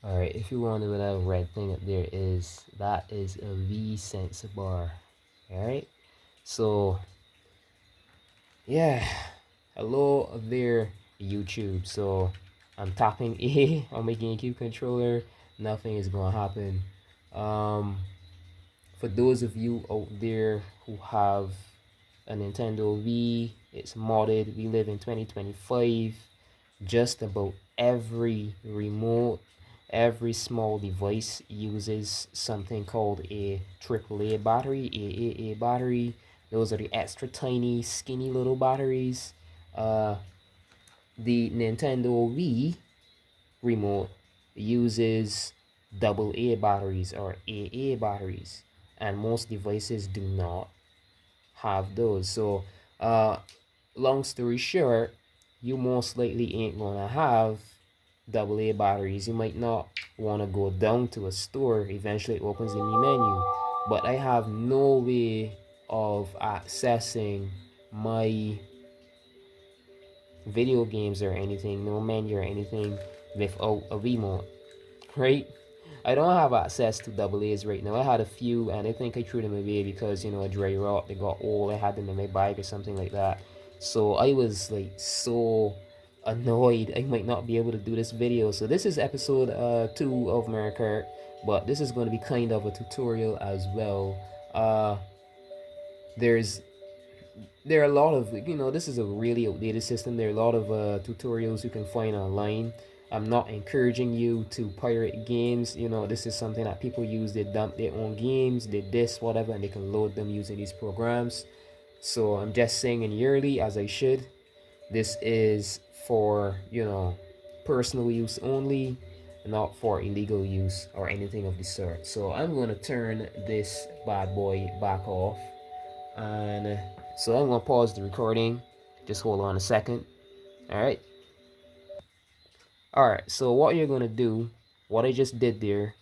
Alright, if you wonder what that red thing up there is, that is a V sensor bar. Alright, so yeah, hello there YouTube. So I'm tapping A on my GameCube controller, nothing is gonna happen. For those of you out there who have a Nintendo Wii, it's modded. We live in 2025. Just about every remote, every small device uses something called a AAA battery, AAA battery. Those are the extra tiny, skinny little batteries. The Nintendo Wii remote uses AA batteries or AA batteries, and most devices do not have those. So, long story short, you most likely ain't gonna have AA batteries. You might not want to go down to a store. Eventually, it opens the menu, but I have no way of accessing my video games or anything, no menu or anything without a remote, right? I don't have access to double A's right now. I had a few, and I think I threw them away because, you know, a dry rot, they got old. I had them in my bag or something like that. So I was like so annoyed I might not be able to do this video. So this is episode 2 of Mario Kart, but this is going to be kind of a tutorial as well. Uh, there's there are a lot of, you know, this is a really outdated system. There are a lot of tutorials you can find online. I'm not encouraging you to pirate games. You know, this is something that people use. They dump their own games, they disk whatever, and they can load them using these programs. So I'm just saying in yearly, as I should, this is for, you know, personal use only, not for illegal use or anything of the sort. So I'm going to turn this bad boy back off, and so I'm gonna pause the recording. Just hold on a second. Alright. Alright, so what you're gonna do, what I just did there,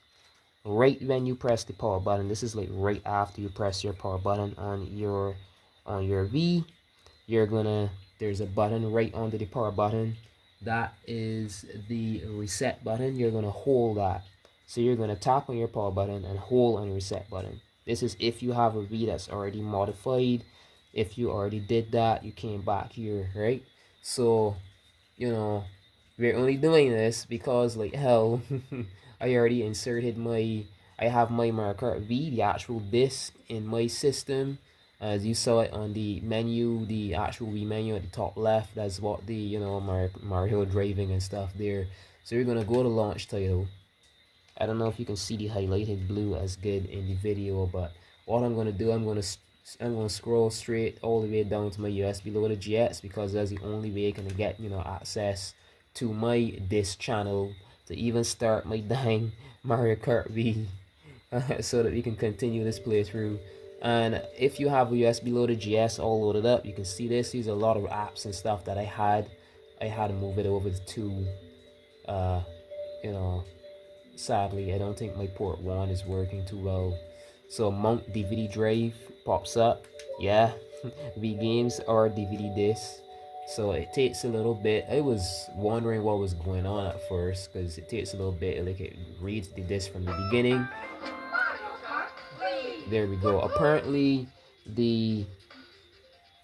right when you press the power button, this is like right after you press your power button on your V, you're gonna, there's a button right under the power button. That is the reset button. You're gonna hold that. So you're gonna tap on your power button and hold on the reset button. This is if you have a V that's already modified. If you already did that, you came back here, right? So, you know, we're only doing this because, like hell, I already inserted I have my Mario Kart V, the actual disc, in my system. As you saw it on the menu, the actual Wii menu at the top left, that's what the, you know, Mario driving and stuff there. So you're gonna go to launch title. I don't know if you can see the highlighted blue as good in the video, but what I'm gonna do, I'm gonna scroll straight all the way down to my USB loaded GX, because that's the only way I can get, you know, access to my disc channel to even start my dang Mario Kart V, so that we can continue this playthrough. And if you have a USB loaded GS all loaded up, you can see this. These are a lot of apps and stuff that I had to move it over to, uh, you know, sadly, I don't think my port 1 is working too well. So mount DVD drive pops up. Yeah, V games or DVD disc. So it takes a little bit. I was wondering what was going on at first, because it takes a little bit. Like, it reads the disc from the beginning. There we go. Apparently, the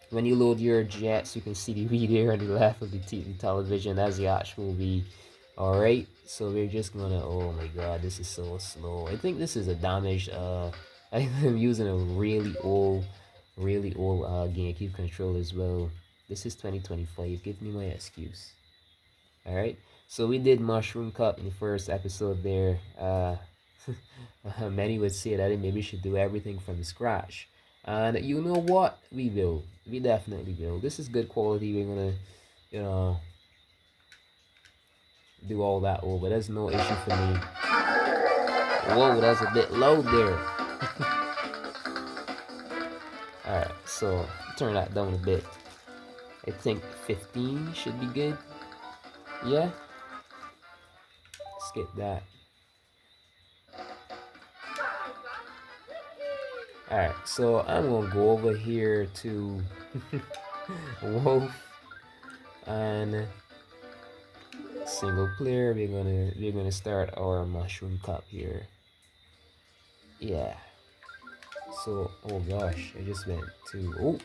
when you load your jets, you can see the V there on the left of the television. That's the actual V. Alright, so we're just gonna, oh my god, this is so slow. I think this is a damaged, I'm using a really old GameCube controller as well. This is 2025, give me my excuse. Alright, so we did Mushroom Cup in the first episode there. Many would say that maybe we should do everything from scratch. And you know what? We will. We definitely will. This is good quality. We're gonna, you know, do all that over. There's no issue for me. Whoa, that's a bit low there. Alright, so turn that down a bit. I think 15 should be good. Yeah? Skip that. Alright, so I'm gonna go over here to Wolf, and Single player, we're gonna start our mushroom cup here. Yeah. So, oh gosh, I just went to, oh,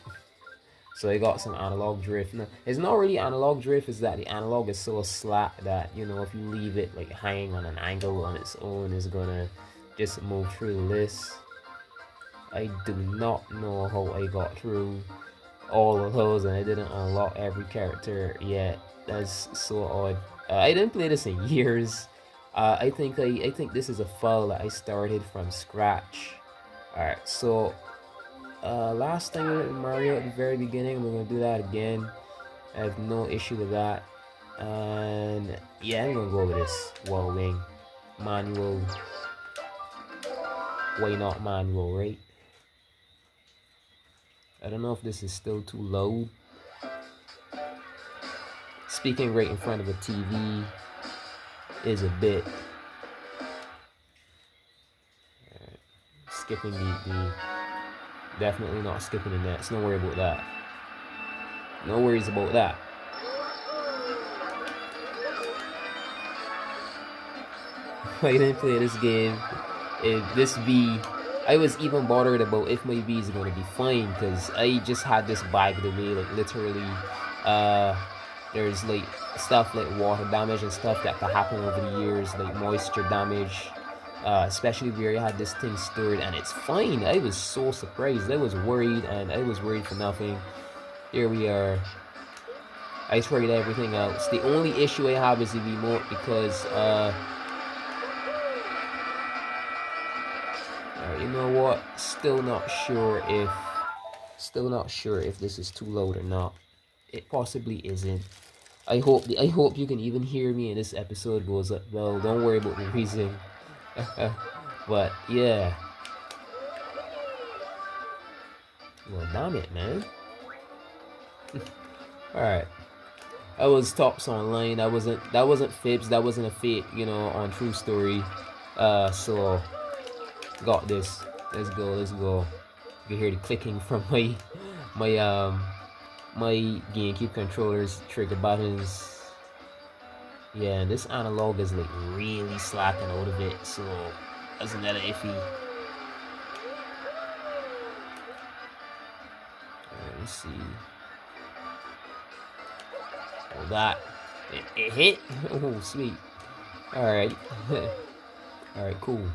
so I got some analog drift. No, it's not really analog drift, it's that the analog is so slack that, you know, if you leave it like hanging on an angle on its own, it's gonna just move through the list. I do not know how I got through all of those and I didn't unlock every character yet. That's so odd. I didn't play this in years. I think this is a file that I started from scratch. Alright, so last time in Mario at the very beginning, we're gonna do that again. I have no issue with that. And yeah, I'm gonna go with this wall wing. Manual. Why not manual, right? I don't know if this is still too low. Speaking right in front of a TV is a bit. Skipping the definitely not skipping the nets. No worry about that. No worries about that. I didn't play this game. If this V, I was even bothered about if my V is gonna be fine because I just had this bagged away, like literally. There's like stuff like water damage and stuff that could happen over the years, like moisture damage. Especially where I had this thing stored and it's fine. I was so surprised. I was worried and I was worried for nothing. Here we are. I tried everything else. The only issue I have is the remote because you know what? Still not sure if this is too loud or not. It possibly isn't. I hope you can even hear me and this episode goes up well. Don't worry about the reason. But yeah. Well, damn it, man. Alright. I was tops online. That wasn't fibs. That wasn't a fake, you know, on True Story. So got this. Let's go. Let's go. You can hear the clicking from my my GameCube controller's trigger buttons. Yeah, and this analog is like really slacking out of it, so that's another iffy. Alright, let's see. Oh, that it hit. Oh, sweet. All right. All right, cool.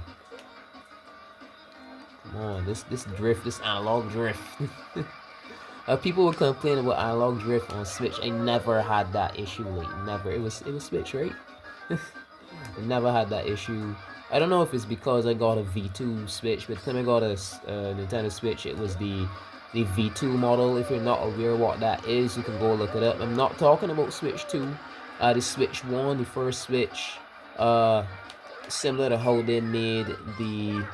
Come on, this drift, this analog drift. People would complain about analog drift on Switch. I never had that issue. Like never. It was Switch, right? I never had that issue. I don't know if it's because I got a V2 Switch, but the time I got a Nintendo Switch, it was the V2 model. If you're not aware what that is, you can go look it up. I'm not talking about Switch 2. The Switch 1, the first Switch, similar to how they made the...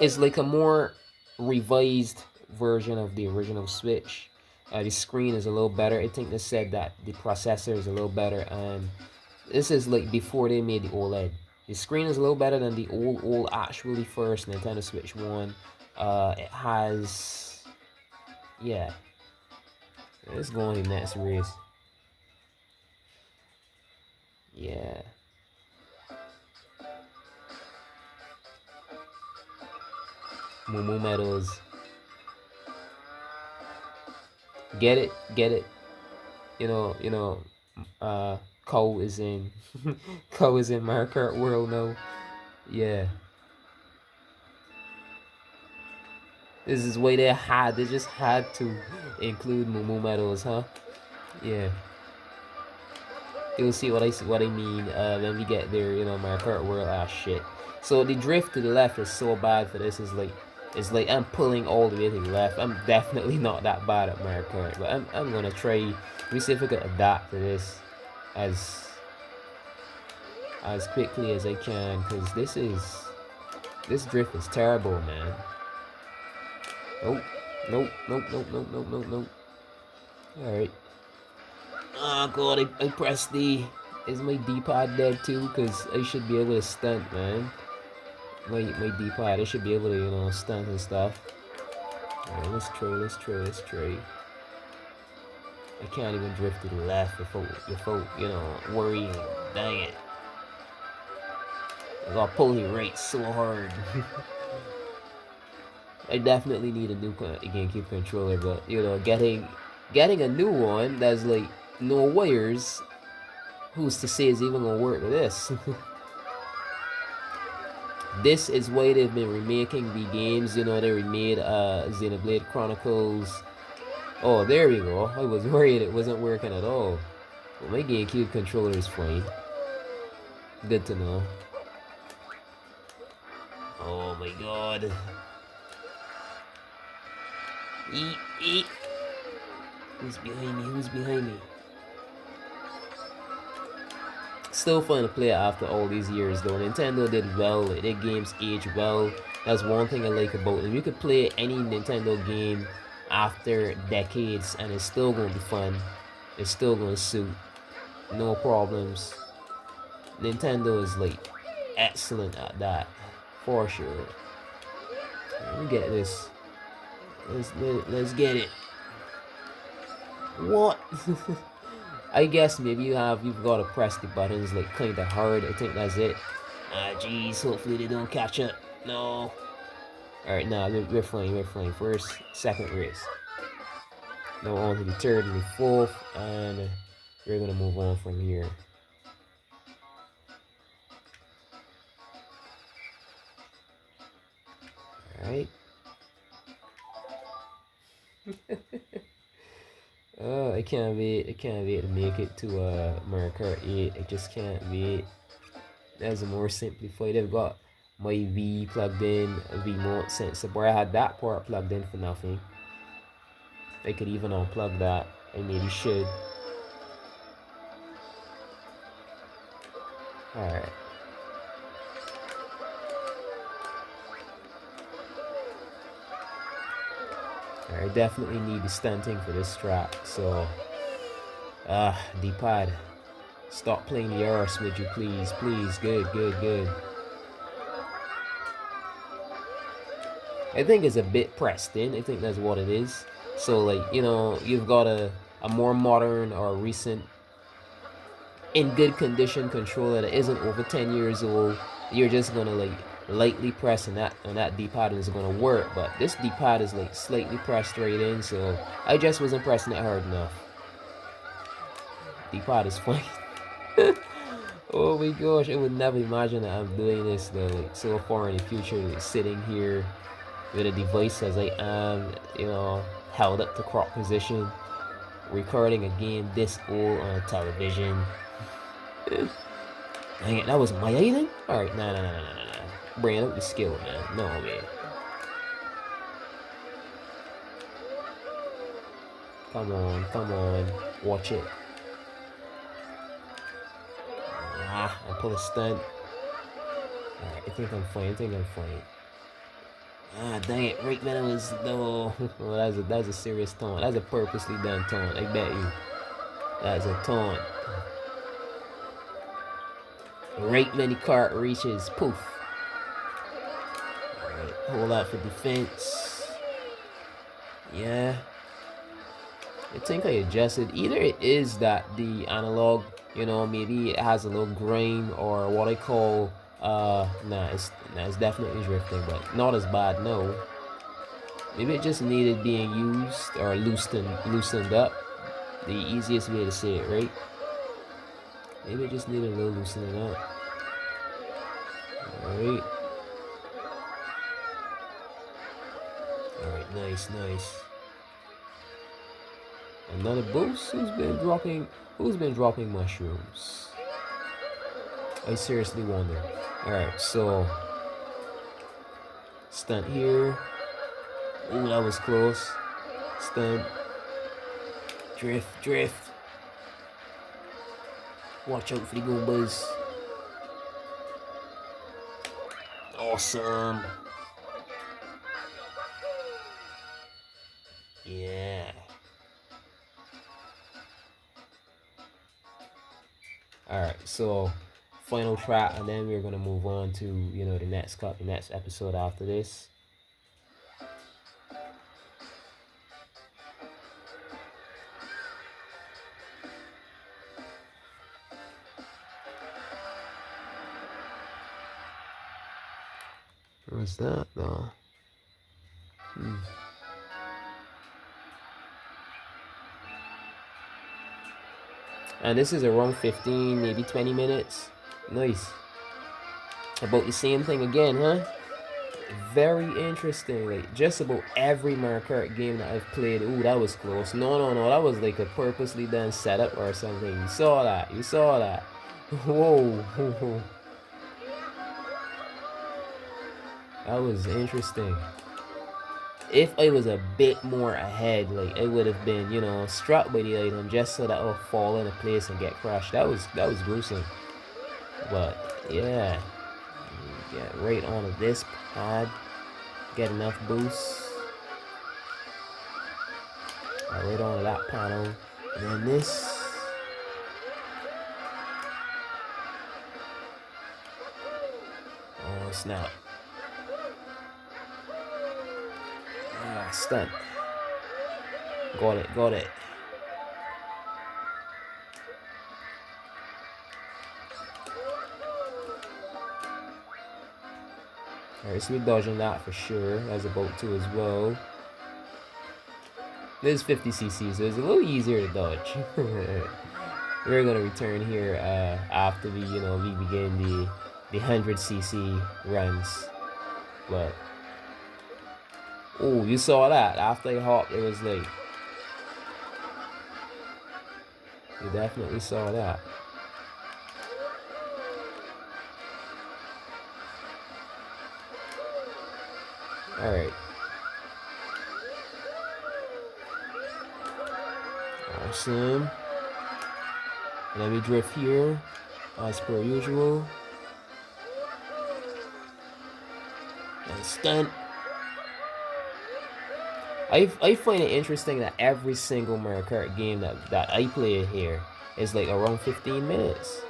It's like a more revised version of the original Switch. The screen is a little better. I think they said that the processor is a little better, and this is like before they made the OLED. The screen is a little better than the old actually first Nintendo Switch 1. It has... Yeah. Let's go on the next race. Yeah. Moo medals. Get it? You know, Cole is in Cole is in Mario Kart World now. Yeah. This is way they just had to include Moo medals, huh? Yeah. You'll see what I mean when we get there, you know, Mario Kart World. Ah, shit. So the drift to the left is so bad for this. It's like I'm pulling all the way to the left. I'm definitely not that bad at Mario Kart, but I'm gonna try. Let me see if I can adapt to this as quickly as I can, because this drift is terrible, man. Nope. All right. Oh god, I pressed the... Is my D-pad dead too? Because I should be able to stunt, man. My D-pad, I should be able to, you know, stunt and stuff. Alright, let's try. I can't even drift to the left without you know, worrying. Dang it. I got pulling right so hard. I definitely need a new GameCube controller, but you know, getting a new one that's like no wires, who's to say it's even gonna work with this? This is why they've been remaking the games. You know, they remade Xenoblade Chronicles. Oh, there we go. I was worried it wasn't working at all. But my GameCube controller is fine. Good to know. Oh my god. Eat, eat. Who's behind me? Who's behind me? Still fun to play after all these years though. Nintendo did well. Their games age well. That's one thing I like about them. You could play any Nintendo game after decades and it's still going to be fun. It's still going to suit. No problems. Nintendo is like excellent at that. For sure. Let me get this. Let's get it. What? I guess maybe you've got to press the buttons like kind of hard. I think that's it. Ah, jeez. Hopefully they don't catch up. No. All right, now we're flying. We're flying. First, second race. Now on to the third and the fourth, and we're gonna move on from here. All right. Oh, I can't wait. I can't wait to make it to Mario Kart 8. I just can't wait. That's a more simplified. I've got my Wii plugged in, a remote sensor. Boy, I had that part plugged in for nothing. I could even unplug that. I maybe should. Alright. I definitely need the stunting for this track, so D-pad. Stop playing the arse, would you please? Please, good. I think it's a bit pressed in. I think that's what it is. So like, you know, you've got a more modern or recent in good condition controller that isn't over 10 years old. You're just gonna like lightly press and that D-pad is gonna work, but this D-pad is like slightly pressed right in, so I just wasn't pressing it hard enough. D-pad is fine. Oh my gosh, I would never imagine that I'm doing this though, like so far in the future, like sitting here with a device as I am, you know, held up to crop position, recording a game this old on a television. Dang it, that was my item? Alright, nah. Bring up the skill, man. No, man. Come on. Watch it. I pull a stunt. Alright, I think I'm fine. Ah, dang it. Right when it was... No. Well, that's a serious taunt. That's a purposely done taunt. I bet you. That's a taunt. Right when the cart reaches. Poof. Alright, hold out for defense. Yeah. I think I adjusted. Either it is that the analog, you know, maybe it has a little grain, or what I call it's definitely drifting, but not as bad. No, maybe it just needed being used or loosened up. The easiest way to say it, right? Maybe it just needed a little loosening up. Alright, nice. Another boost. Who's been dropping mushrooms? I seriously wonder. Alright, so stunt here. Ooh, that was close. Stunt. Drift. Watch out for the Goombas. Awesome. Yeah. Alright, so final track, and then we're gonna move on to, you know, the next episode after this. What's that though? And this is around 15, maybe 20 minutes. Nice. About the same thing again, huh? Very interesting. Like, just about every Mario Kart game that I've played. Ooh, that was close. No. That was like a purposely done setup or something. You saw that. You saw that. Whoa. That was interesting. If I was a bit more ahead, like, I would have been, you know, struck by the item just so that I'll fall into place and get crushed. That was gruesome. But yeah, get right onto this pad, get enough boost. Right onto that panel, and then this. Oh snap! Ah, stunt. Got it. Alright, so we're dodging that for sure. That's about to as well. This is 50cc, so it's a little easier to dodge. We're gonna return here after we begin the 100cc runs. But oh, you saw that after I hopped, it was like you definitely saw that. All right. Awesome. Let me drift here, as per usual. And stunt. I find it interesting that every single Mario Kart game that I play here is like around 15 minutes.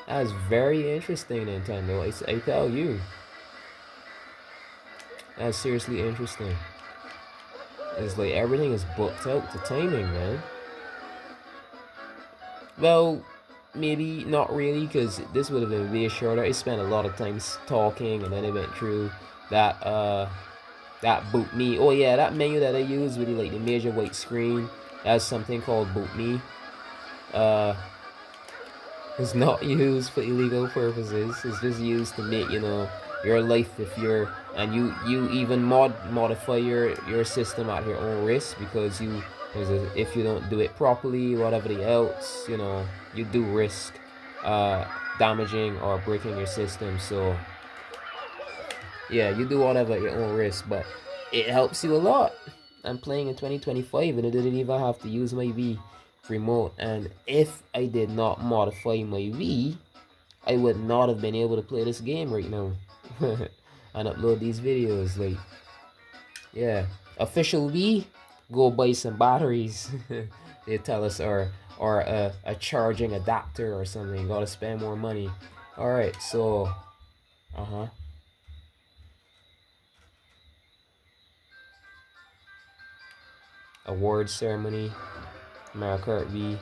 That's very interesting, Nintendo. I tell you. That's seriously interesting. It's like everything is booked out to timing, man. Well, maybe not really, because this would have been way shorter. I spent a lot of time talking, and then I went through that boot me. Oh yeah, that menu that I use with like the major white screen. That's something called boot me. It's not used for illegal purposes. It's just used to make your life if you're and you even modify your system at your own risk, because if you don't do it properly, whatever else, you do risk damaging or breaking your system. So yeah, you do whatever at your own risk, but it helps you a lot. I'm playing in 2025 and I didn't even have to use my Wii remote, and if I did not modify my Wii, I would not have been able to play this game right now and upload these videos. Like, yeah, official Wii, go buy some batteries. They tell us, or a charging adapter or something. Gotta spend more money. All right, so award ceremony, Mario Kart V.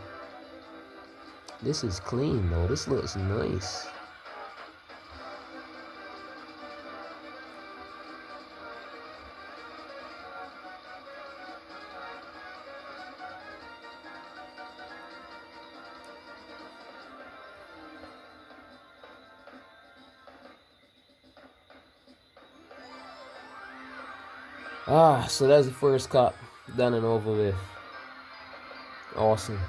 This is clean though. This looks nice. So that's the first cup done and over with. Awesome.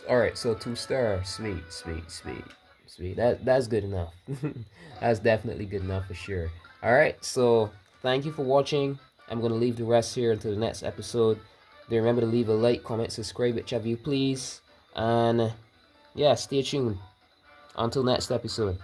All right, so 2 stars. Sweet. That's good enough. That's definitely good enough for sure. All right, so thank you for watching. I'm gonna leave the rest here until the next episode. Then remember to leave a like, comment, subscribe, whichever you please, and yeah, stay tuned until next episode.